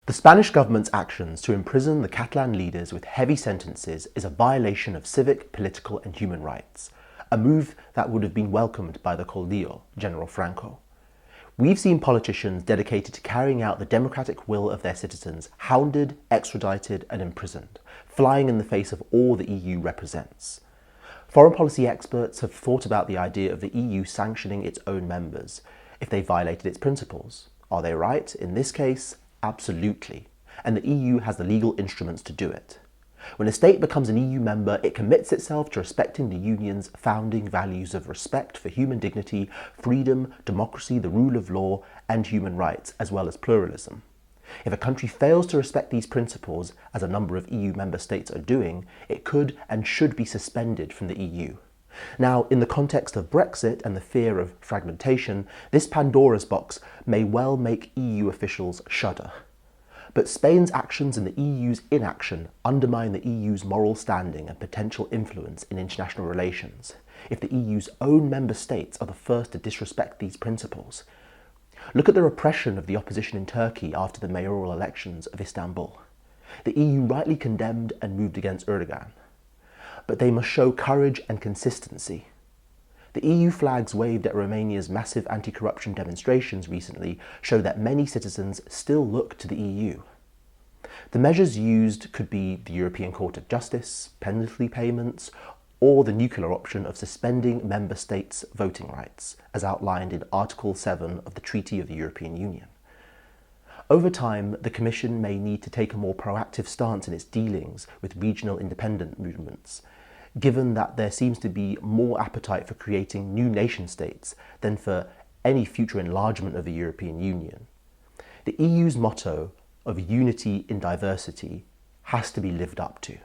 The Spanish government's actions to imprison the Catalan leaders with heavy sentences is a violation of civic, political and human rights, a move that would have been welcomed by the Caudillo, General Franco. We've seen politicians dedicated to carrying out the democratic will of their citizens hounded, extradited and imprisoned, flying in the face of all the EU represents. Foreign policy experts have thought about the idea of the EU sanctioning its own members if they violated its principles. Are they right? In this case, absolutely. And the EU has the legal instruments to do it. When a state becomes an EU member, it commits itself to respecting the Union's founding values of respect for human dignity, freedom, democracy, the rule of law, and human rights, as well as pluralism. If a country fails to respect these principles, as a number of EU member states are doing, it could and should be suspended from the EU. Now, in the context of Brexit and the fear of fragmentation, this Pandora's box may well make EU officials shudder. But Spain's actions and the EU's inaction undermine the EU's moral standing and potential influence in international relations, if the EU's own member states are the first to disrespect these principles. Look at the repression of the opposition in Turkey after the mayoral elections of Istanbul. The EU rightly condemned and moved against Erdogan. But they must show courage and consistency. The EU flags waved at Romania's massive anti-corruption demonstrations recently show that many citizens still look to the EU. The measures used could be the European Court of Justice, penalty payments, or the nuclear option of suspending member states' voting rights, as outlined in Article 7 of the Treaty of the European Union. Over time, the Commission may need to take a more proactive stance in its dealings with regional independent movements, given that there seems to be more appetite for creating new nation-states than for any future enlargement of the European Union. The EU's motto of unity in diversity has to be lived up to.